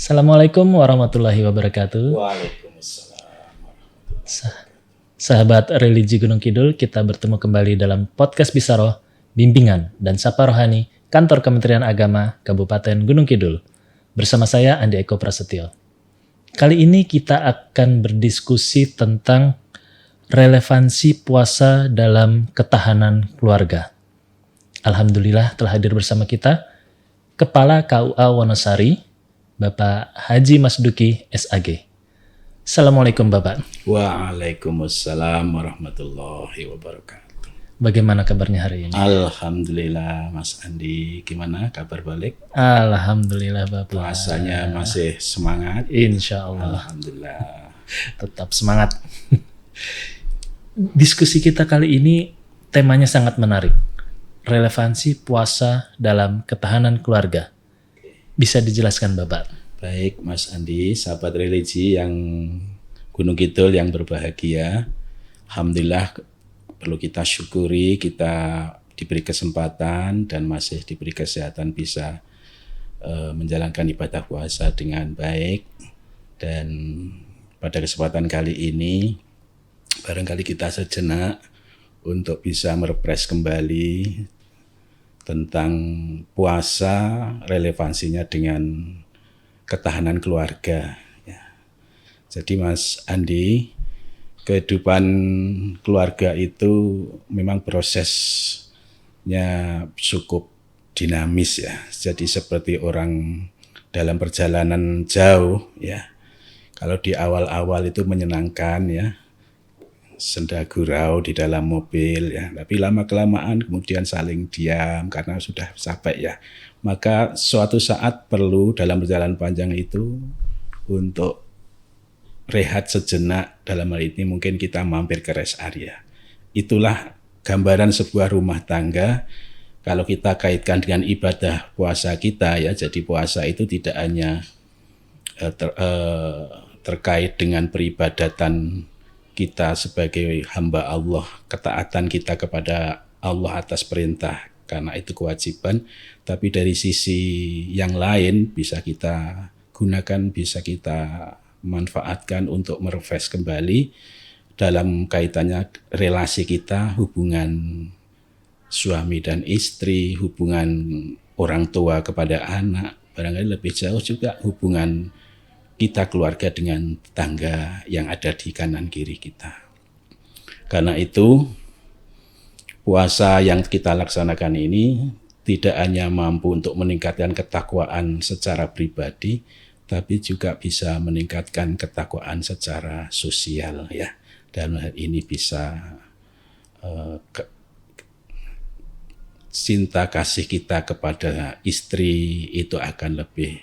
Assalamualaikum warahmatullahi wabarakatuh. Waalaikumsalam warahmatullahi wabarakatuh. Sahabat religi Gunung Kidul, kita bertemu kembali dalam podcast Bisaroh, Bimbingan dan Sapa Rohani, Kantor Kementerian Agama, Kabupaten Gunung Kidul. Bersama saya Andi Eko Prasetyo. Kali ini kita akan berdiskusi tentang relevansi puasa dalam ketahanan keluarga. Alhamdulillah telah hadir bersama kita Kepala KUA Wonosari, Bapak Haji Masduki SAG. Assalamualaikum Bapak. Waalaikumsalam warahmatullahi wabarakatuh. Bagaimana kabarnya hari ini? Alhamdulillah Mas Andi, gimana kabar balik? Alhamdulillah Bapak. Puasanya masih semangat? Insya Allah. Alhamdulillah. Tetap semangat. Diskusi kita kali ini temanya sangat menarik. Relevansi puasa dalam ketahanan keluarga. Bisa dijelaskan Bapak? Baik Mas Andi, sahabat religi yang Gunung Kidul yang berbahagia. Alhamdulillah perlu kita syukuri, kita diberi kesempatan dan masih diberi kesehatan bisa menjalankan ibadah puasa dengan baik. Dan pada kesempatan kali ini barangkali kita sejenak untuk bisa merefresh kembali tentang puasa, relevansinya dengan ketahanan keluarga. Ya. Jadi Mas Andi, kehidupan keluarga itu memang prosesnya cukup dinamis ya. Jadi seperti orang dalam perjalanan jauh ya. Kalau di awal-awal itu menyenangkan ya, senda gurau di dalam mobil ya, tapi lama-kelamaan kemudian saling diam karena sudah capek ya. Maka suatu saat perlu dalam perjalanan panjang itu untuk rehat sejenak. Dalam hal ini mungkin kita mampir ke rest area. Itulah gambaran sebuah rumah tangga. Kalau kita kaitkan dengan ibadah puasa kita ya, jadi puasa itu tidak hanya terkait dengan peribadatan kita sebagai hamba Allah, ketaatan kita kepada Allah atas perintah karena itu kewajiban, tapi dari sisi yang lain bisa kita gunakan, bisa kita manfaatkan untuk merefresh kembali dalam kaitannya relasi kita, hubungan suami dan istri, hubungan orang tua kepada anak, barangkali lebih jauh juga hubungan kita keluarga dengan tetangga yang ada di kanan kiri kita. Karena itu puasa yang kita laksanakan ini tidak hanya mampu untuk meningkatkan ketakwaan secara pribadi, tapi juga bisa meningkatkan ketakwaan secara sosial ya. Dan hal ini bisa cinta kasih kita kepada istri itu akan lebih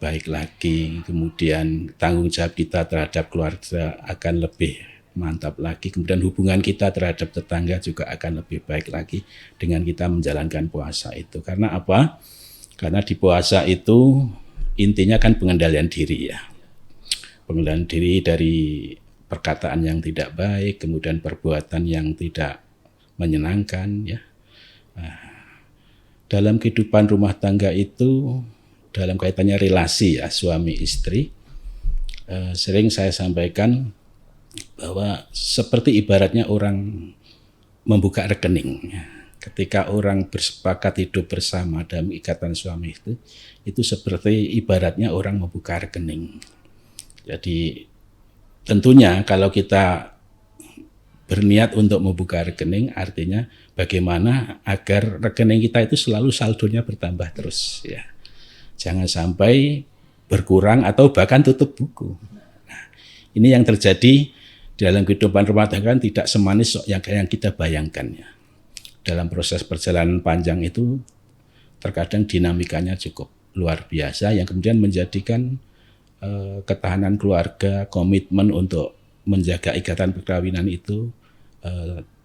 baik lagi, kemudian tanggung jawab kita terhadap keluarga akan lebih mantap lagi, kemudian hubungan kita terhadap tetangga juga akan lebih baik lagi dengan kita menjalankan puasa itu. Karena apa? Karena di puasa itu intinya kan pengendalian diri ya. Pengendalian diri dari perkataan yang tidak baik, kemudian perbuatan yang tidak menyenangkan ya. Nah, dalam kehidupan rumah tangga itu dalam kaitannya relasi ya suami istri, sering saya sampaikan bahwa seperti ibaratnya orang membuka rekening. Ketika orang bersepakat hidup bersama dalam ikatan suami itu seperti ibaratnya orang membuka rekening. Jadi tentunya kalau kita berniat untuk membuka rekening, artinya bagaimana agar rekening kita itu selalu saldonya bertambah terus ya. Jangan sampai berkurang atau bahkan tutup buku. Nah, ini yang terjadi dalam kehidupan rumah tangga tidak semanis yang kita bayangkan ya. Dalam proses perjalanan panjang itu terkadang dinamikanya cukup luar biasa yang kemudian menjadikan ketahanan keluarga, komitmen untuk menjaga ikatan perkawinan itu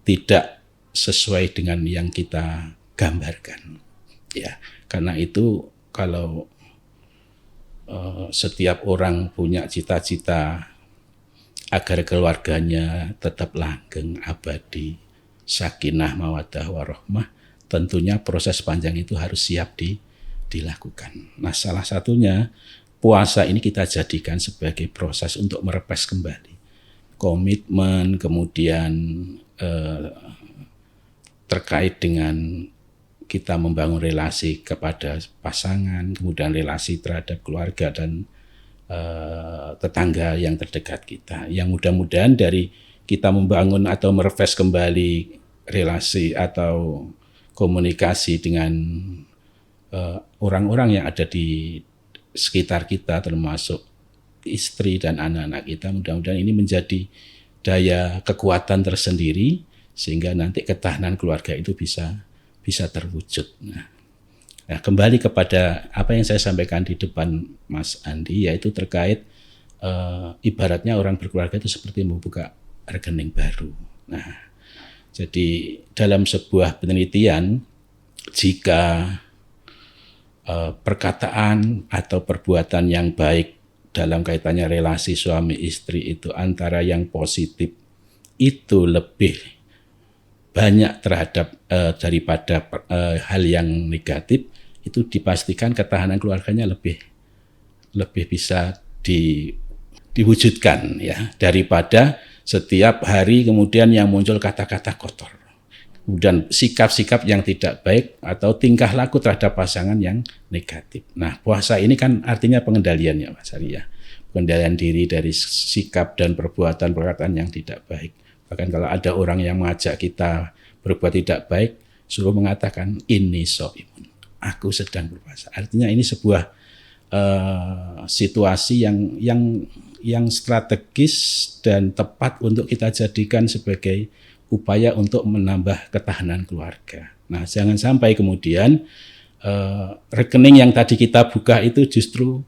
tidak sesuai dengan yang kita gambarkan. Ya, karena itu kalau setiap orang punya cita-cita agar keluarganya tetap langgeng, abadi, sakinah, mawaddah, warahmah, tentunya proses panjang itu harus siap dilakukan. Nah, salah satunya puasa ini kita jadikan sebagai proses untuk merefresh kembali komitmen, kemudian terkait dengan kita membangun relasi kepada pasangan, kemudian relasi terhadap keluarga dan tetangga yang terdekat kita. Yang mudah-mudahan dari kita membangun atau merefresh kembali relasi atau komunikasi dengan orang-orang yang ada di sekitar kita, termasuk istri dan anak-anak kita, mudah-mudahan ini menjadi daya kekuatan tersendiri sehingga nanti ketahanan keluarga itu bisa terwujud. Nah, kembali kepada apa yang saya sampaikan di depan Mas Andi, yaitu terkait ibaratnya orang berkeluarga itu seperti membuka rekening baru. Nah, jadi dalam sebuah penelitian, jika perkataan atau perbuatan yang baik dalam kaitannya relasi suami istri itu antara yang positif itu lebih banyak terhadap daripada hal yang negatif, itu dipastikan ketahanan keluarganya lebih bisa diwujudkan ya, daripada setiap hari kemudian yang muncul kata-kata kotor, kemudian sikap-sikap yang tidak baik atau tingkah laku terhadap pasangan yang negatif. Nah, puasa ini kan artinya pengendalian ya Mas Ari ya, pengendalian diri dari sikap dan perbuatan yang tidak baik. Bahkan kalau ada orang yang mengajak kita berbuat tidak baik, suruh mengatakan ini shaimun, aku sedang berpuasa. Artinya ini sebuah situasi yang strategis dan tepat untuk kita jadikan sebagai upaya untuk menambah ketahanan keluarga. Nah, jangan sampai kemudian rekening yang tadi kita buka itu justru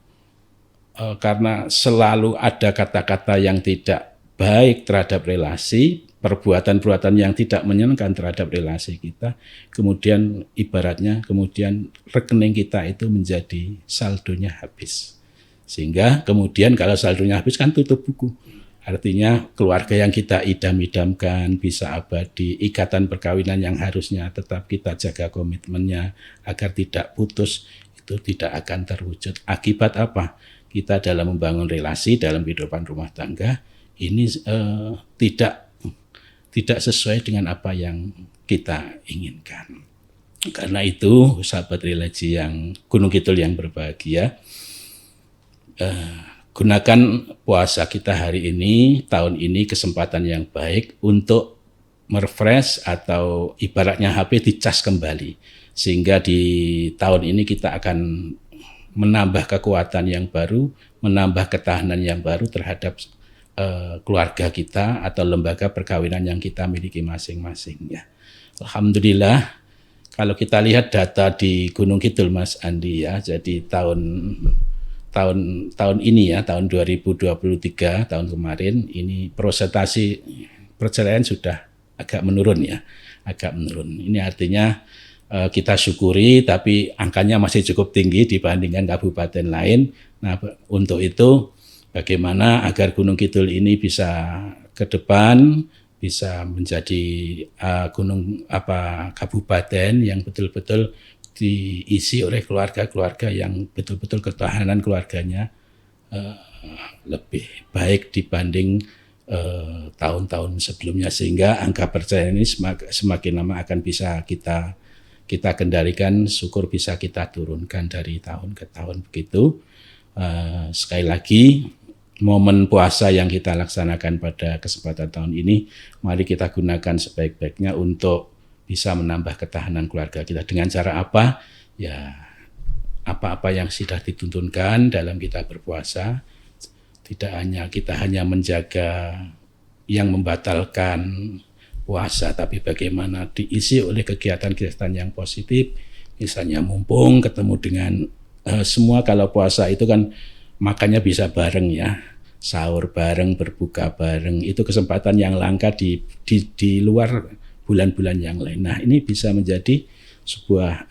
karena selalu ada kata-kata yang tidak baik terhadap relasi, perbuatan-perbuatan yang tidak menyenangkan terhadap relasi kita, kemudian ibaratnya kemudian rekening kita itu menjadi saldonya habis. Sehingga kemudian kalau saldonya habis kan tutup buku. Artinya keluarga yang kita idam-idamkan bisa abadi, ikatan perkawinan yang harusnya tetap kita jaga komitmennya agar tidak putus, itu tidak akan terwujud. Akibat apa? Kita dalam membangun relasi dalam kehidupan rumah tangga ini tidak sesuai dengan apa yang kita inginkan. Karena itu, sahabat religi yang Gunung Kidul yang berbahagia, gunakan puasa kita hari ini, tahun ini kesempatan yang baik untuk merefresh atau ibaratnya HP dicas kembali. Sehingga di tahun ini kita akan menambah kekuatan yang baru, menambah ketahanan yang baru terhadap keluarga kita atau lembaga perkawinan yang kita miliki masing-masing ya. Alhamdulillah kalau kita lihat data di Gunung Kidul Mas Andi ya, jadi tahun ini ya, tahun 2023 tahun kemarin ini persentase perceraian sudah agak menurun ya, agak menurun. Ini artinya kita syukuri tapi angkanya masih cukup tinggi dibandingkan kabupaten lain. Nah, untuk itu bagaimana agar Gunung Kidul ini bisa ke depan bisa menjadi kabupaten yang betul-betul diisi oleh keluarga-keluarga yang betul-betul ketahanan keluarganya lebih baik dibanding tahun-tahun sebelumnya, sehingga angka perceraian ini semakin lama akan bisa kita kendalikan, syukur bisa kita turunkan dari tahun ke tahun begitu. Sekali lagi momen puasa yang kita laksanakan pada kesempatan tahun ini, mari kita gunakan sebaik-baiknya untuk bisa menambah ketahanan keluarga kita. Dengan cara apa? Ya, apa-apa yang sudah dituntunkan dalam kita berpuasa, kita hanya menjaga yang membatalkan puasa, tapi bagaimana diisi oleh kegiatan-kegiatan yang positif, misalnya mumpung ketemu dengan semua. Kalau puasa itu kan makannya bisa bareng ya, sahur bareng, berbuka bareng, itu kesempatan yang langka di luar bulan-bulan yang lain. Nah, ini bisa menjadi sebuah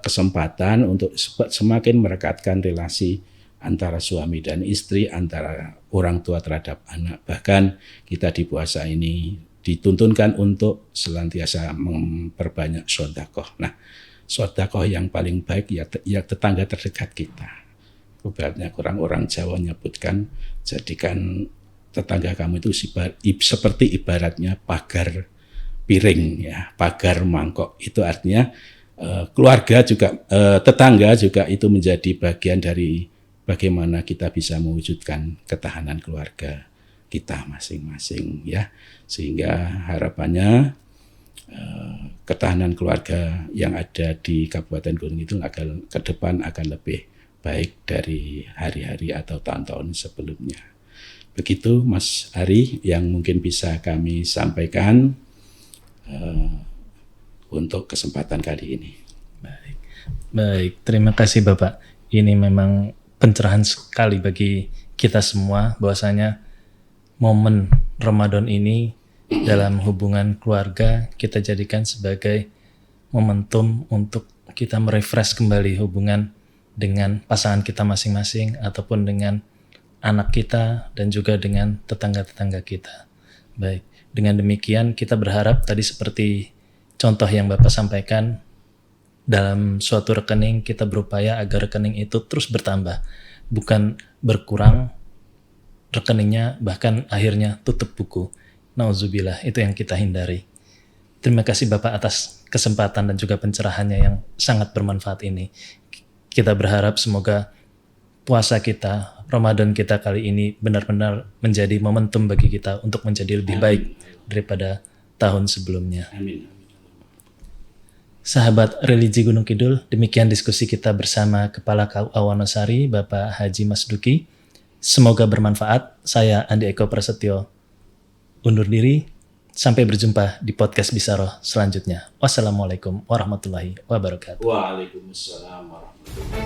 kesempatan untuk semakin merekatkan relasi antara suami dan istri, antara orang tua terhadap anak. Bahkan kita di puasa ini dituntunkan untuk senantiasa memperbanyak sedekah. Nah, sedekah yang paling baik ya tetangga terdekat kita. Ibaratnya orang Jawa menyebutkan, jadikan tetangga kamu itu seperti ibaratnya pagar piring, ya, pagar mangkok. Itu artinya keluarga juga, tetangga juga itu menjadi bagian dari bagaimana kita bisa mewujudkan ketahanan keluarga kita masing-masing, ya. Sehingga harapannya ketahanan keluarga yang ada di Kabupaten Gunung Kidul ke depan akan lebih baik dari hari-hari atau tahun-tahun sebelumnya. Begitu Mas Ari yang mungkin bisa kami sampaikan untuk kesempatan kali ini. Baik, terima kasih Bapak. Ini memang pencerahan sekali bagi kita semua bahwasanya momen Ramadan ini dalam hubungan keluarga kita jadikan sebagai momentum untuk kita merefresh kembali hubungan dengan pasangan kita masing-masing ataupun dengan anak kita dan juga dengan tetangga-tetangga kita. Baik, dengan demikian kita berharap tadi seperti contoh yang Bapak sampaikan, dalam suatu rekening kita berupaya agar rekening itu terus bertambah, bukan berkurang rekeningnya bahkan akhirnya tutup buku. Nauzubillah, itu yang kita hindari. Terima kasih Bapak atas kesempatan dan juga pencerahannya yang sangat bermanfaat ini. Kita berharap semoga puasa kita, Ramadan kita kali ini benar-benar menjadi momentum bagi kita untuk menjadi lebih baik daripada tahun sebelumnya. Amin. Sahabat Religi Gunung Kidul, demikian diskusi kita bersama Kepala KUA Wonosari, Bapak Haji Mas Duki. Semoga bermanfaat. Saya Andi Eko Prasetyo undur diri. Sampai berjumpa di podcast Bisaroh selanjutnya. Wassalamualaikum warahmatullahi wabarakatuh. Waalaikumsalam warahmatullahi wabarakatuh.